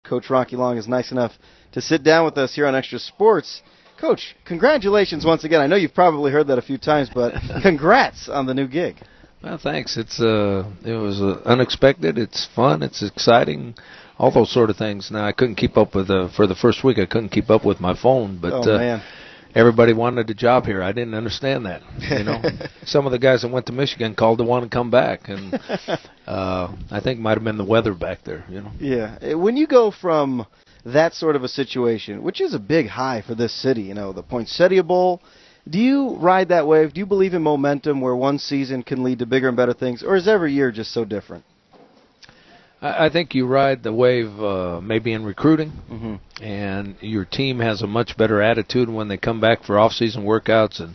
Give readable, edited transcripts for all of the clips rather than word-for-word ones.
Coach Rocky Long is nice enough to sit down with us here on Extra Sports. Coach, congratulations once again. I know you've probably heard that a few times, but congrats on the new gig. Well, thanks. It was unexpected. It's fun. It's exciting. All those sort of things. Now, I couldn't keep up with for the first week. I couldn't keep up with my phone, but man. Everybody wanted a job here. I didn't understand that. Some of the guys that went to Michigan called to want to come back, and I think it might have been the weather back there. Yeah. When you go from that sort of a situation, which is a big high for this city, the Poinsettia Bowl, do you ride that wave? Do you believe in momentum where one season can lead to bigger and better things, or is every year just so different? I think you ride the wave maybe in recruiting, and your team has a much better attitude when they come back for off-season workouts and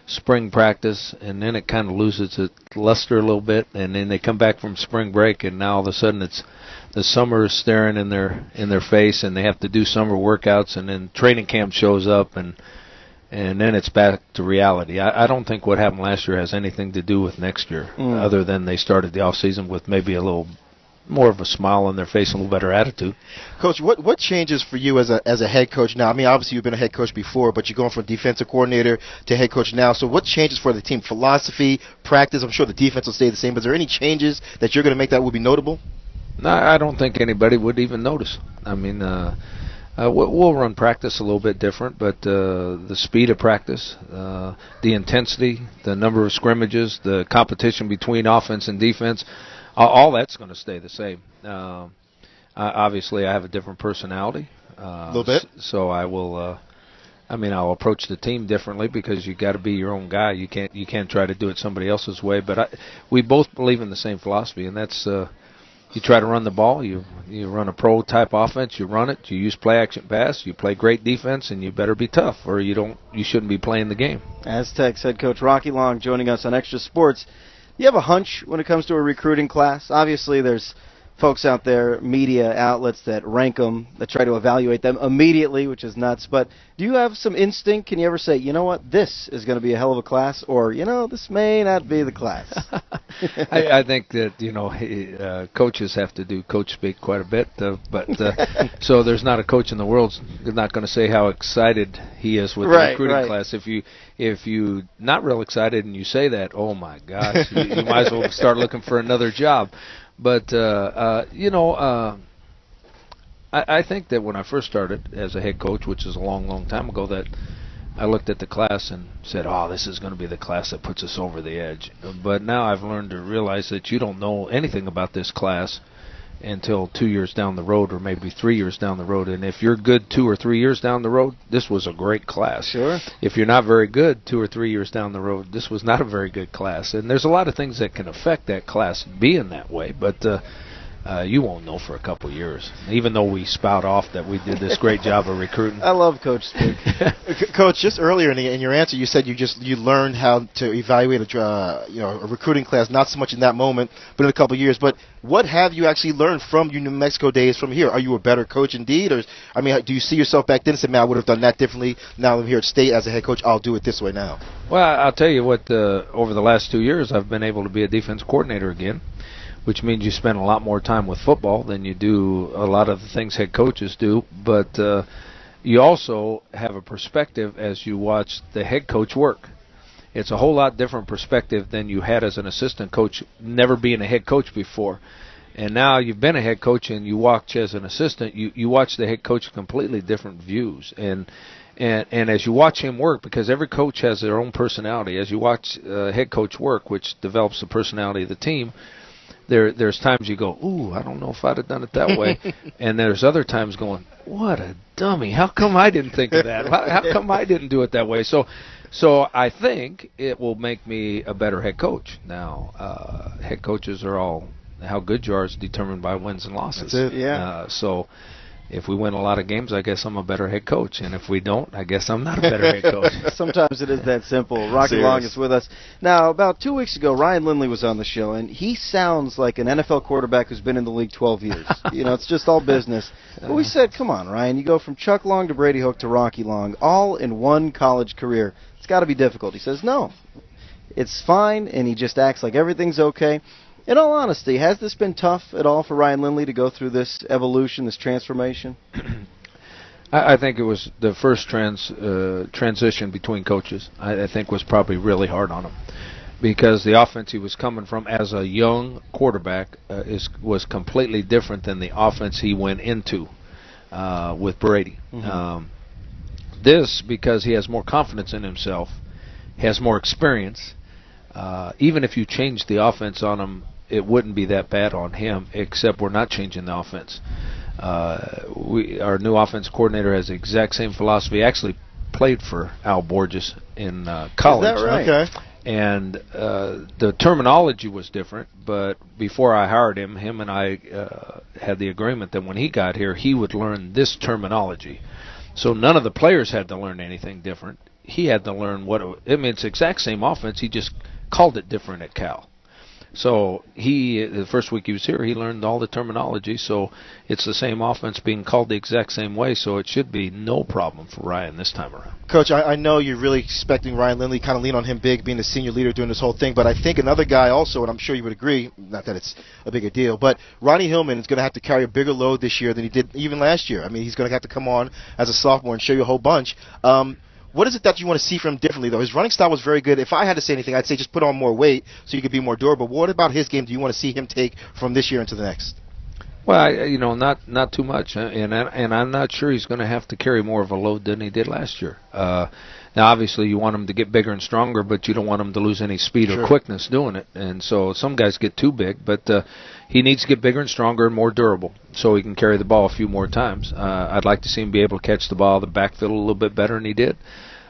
spring practice, and then it kind of loses its luster a little bit, and then they come back from spring break, and now all of a sudden it's the summer is staring in their face, and they have to do summer workouts, and then training camp shows up, and then it's back to reality. I don't think what happened last year has anything to do with next year, other than they started the off-season with maybe a little more of a smile on their face, a little better attitude. Coach, what changes for you as a head coach now? I mean, obviously you've been a head coach before, but you're going from defensive coordinator to head coach now. So what changes for the team? Philosophy, practice? I'm sure the defense will stay the same, but is there any changes that you're going to make that will be notable? No, I don't think anybody would even notice. I mean, we'll run practice a little bit different, but the speed of practice, the intensity, the number of scrimmages, the competition between offense and defense, all that's going to stay the same. Obviously, I have a different personality. A little bit. So I will. I'll approach the team differently because you got to be your own guy. You can't try to do it somebody else's way. But we both believe in the same philosophy, and that's you try to run the ball. You run a pro type offense. You run it. You use play action pass. You play great defense, and you better be tough, or you shouldn't be playing the game. Aztecs head coach Rocky Long joining us on Extra Sports. You have a hunch when it comes to a recruiting class? Obviously, there's folks out there, media outlets that rank them, that try to evaluate them immediately, which is nuts. But do you have some instinct? Can you ever say, you know what, this is going to be a hell of a class, or, this may not be the class? I think that, coaches have to do coach speak quite a bit. So there's not a coach in the world who's not going to say how excited he is with the recruiting class. If you not real excited and you say that, oh, my gosh, you might as well start looking for another job. But, I think that when I first started as a head coach, which is a long, long time ago, that I looked at the class and said, this is going to be the class that puts us over the edge. But now I've learned to realize that you don't know anything about this class until 2 years down the road or maybe 3 years down the road. And if you're good 2 or 3 years down the road, this was a great class. Sure. If you're not very good 2 or 3 years down the road, this was not a very good class. And there's a lot of things that can affect that class being that way. But you won't know for a couple years, even though we spout off that we did this great job of recruiting. I love Coach speak. Coach, just earlier in your answer, you said you learned how to evaluate a recruiting class, not so much in that moment, but in a couple years. But what have you actually learned from your New Mexico days from here? Are you a better coach indeed, or do you see yourself back then and say, man, I would have done that differently? Now I'm here at State as a head coach, I'll do it this way now. Well, I'll tell you what. Over the last 2 years, I've been able to be a defense coordinator again, which means you spend a lot more time with football than you do a lot of the things head coaches do. But you also have a perspective as you watch the head coach work. It's a whole lot different perspective than you had as an assistant coach, never being a head coach before. And now you've been a head coach and you watch as an assistant, you watch the head coach completely different views. And as you watch him work, because every coach has their own personality, as you watch head coach work, which develops the personality of the team, there's times you go, ooh, I don't know if I'd have done it that way. And there's other times going, what a dummy. How come I didn't think of that? How come I didn't do it that way? So I think it will make me a better head coach. Now, head coaches are all, how good you are is determined by wins and losses. That's it, yeah. So if we win a lot of games, I guess I'm a better head coach. And if we don't, I guess I'm not a better head coach. Sometimes it is that simple. Rocky Long is with us. Now, about 2 weeks ago, Ryan Lindley was on the show, and he sounds like an NFL quarterback who's been in the league 12 years. It's just all business. But we said, come on, Ryan, you go from Chuck Long to Brady Hook to Rocky Long, all in one college career. It's got to be difficult. He says, no, it's fine, and he just acts like everything's okay. In all honesty, has this been tough at all for Ryan Lindley to go through this evolution, this transformation? I think it was the first transition between coaches. I think was probably really hard on him, because the offense he was coming from as a young quarterback was completely different than the offense he went into with Brady. Mm-hmm. This, because he has more confidence in himself, has more experience. Even if you change the offense on him, it wouldn't be that bad on him, except we're not changing the offense. Our new offense coordinator has the exact same philosophy. Actually played for Al Borges in college. Is that right? Okay. And the terminology was different, but before I hired him and I had the agreement that when he got here, he would learn this terminology. So none of the players had to learn anything different. He had to learn it's the exact same offense. He just called it different at Cal. So the first week he was here, he learned all the terminology. So it's the same offense being called the exact same way. So it should be no problem for Ryan this time around. Coach, I know you're really expecting Ryan Lindley, kind of lean on him big, being the senior leader doing this whole thing. But I think another guy also, and I'm sure you would agree, not that it's a bigger deal, but Ronnie Hillman is going to have to carry a bigger load this year than he did even last year. I mean, he's going to have to come on as a sophomore and show you a whole bunch. What is it that you want to see from him differently, though? His running style was very good. If I had to say anything, I'd say just put on more weight so you could be more durable. What about his game do you want to see him take from this year into the next? Well, not too much, and I'm not sure he's going to have to carry more of a load than he did last year. Now, obviously, you want him to get bigger and stronger, but you don't want him to lose any speed or quickness doing it. And so some guys get too big, but he needs to get bigger and stronger and more durable so he can carry the ball a few more times. I'd like to see him be able to catch the ball in the backfield a little bit better than he did.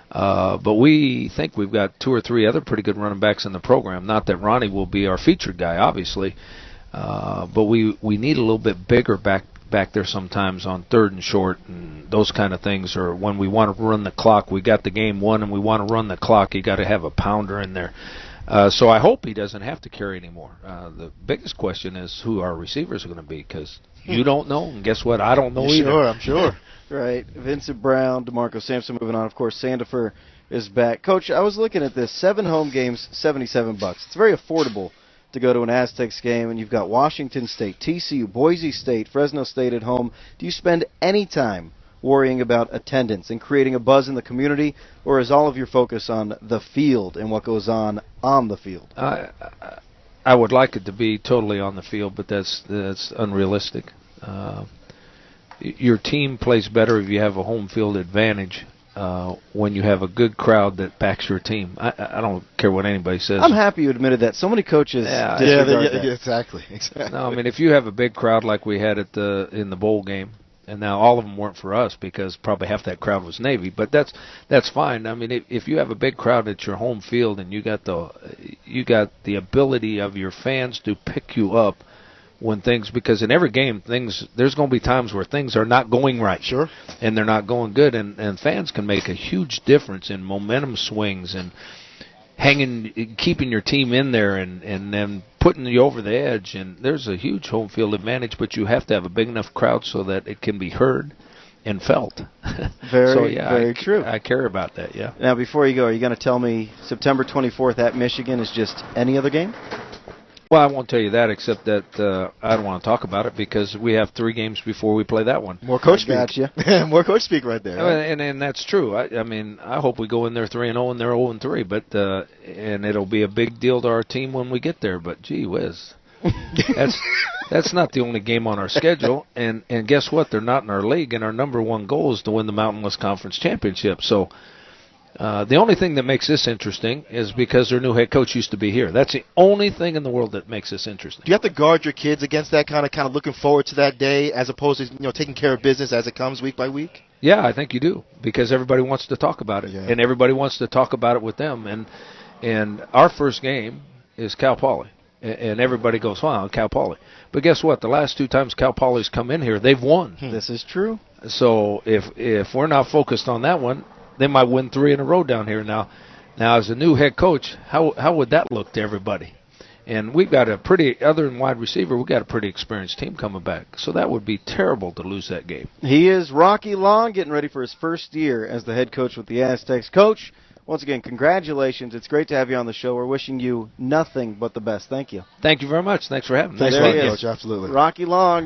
But we think we've got 2 or 3 other pretty good running backs in the program. Not that Ronnie will be our featured guy, obviously, but we need a little bit bigger back there sometimes on 3rd and short and those kind of things. Or when we want to run the clock, we got the game won and we want to run the clock, you got to have a pounder in there. So I hope he doesn't have to carry anymore. The biggest question is who our receivers are going to be, because you don't know, and guess what? I don't know either. Sure, I'm sure. Right. Vincent Brown, DeMarco Sampson moving on. Of course, Sandifer is back. Coach, I was looking at this. 7 home games, $77. It's very affordable to go to an Aztecs game, and you've got Washington State, TCU, Boise State, Fresno State at home. Do you spend any time worrying about attendance and creating a buzz in the community, or is all of your focus on the field and what goes on the field? I would like it to be totally on the field, but that's unrealistic. Your team plays better if you have a home field advantage when you have a good crowd that backs your team. I don't care what anybody says. I'm happy you admitted that. So many coaches disregard that. Exactly. No, I mean, if you have a big crowd like we had in the bowl game, and now all of them weren't for us because probably half that crowd was Navy, but that's fine. I mean, if you have a big crowd at your home field and you got the ability of your fans to pick you up when things, because in every game there's going to be times where things are not going right. Sure. And they're not going good, and fans can make a huge difference in momentum swings and keeping your team in there and then putting you over the edge. And there's a huge home field advantage, but you have to have a big enough crowd so that it can be heard and felt. Very true. I care about that, yeah. Now, before you go, are you going to tell me September 24th at Michigan is just any other game? Well, I won't tell you that, except that I don't want to talk about it because we have 3 games before we play that one. More coach speak. Gotcha. More coach speak right there. Right? And that's true. I mean, I hope we go in there 3-0 and they're 0-3, but and it'll be a big deal to our team when we get there. But gee whiz, that's not the only game on our schedule. And guess what? They're not in our league, and our number 1 goal is to win the Mountain West Conference Championship. So. The only thing that makes this interesting is because their new head coach used to be here. That's the only thing in the world that makes this interesting. Do you have to guard your kids against that kind of looking forward to that day as opposed to taking care of business as it comes week by week? Yeah, I think you do, because everybody wants to talk about it, and everybody wants to talk about it with them. And our first game is Cal Poly, and everybody goes, wow, Cal Poly. But guess what? The last 2 times Cal Poly's come in here, they've won. This is true. So if we're not focused on that one, they might win 3 in a row down here now. Now, as a new head coach, how would that look to everybody? And we've got other than wide receiver, we've got a pretty experienced team coming back. So that would be terrible to lose that game. He is Rocky Long, getting ready for his first year as the head coach with the Aztecs. Coach, once again, congratulations. It's great to have you on the show. We're wishing you nothing but the best. Thank you. Thank you very much. Thanks for having me. Thanks, There he Coach. is. Absolutely. Rocky Long.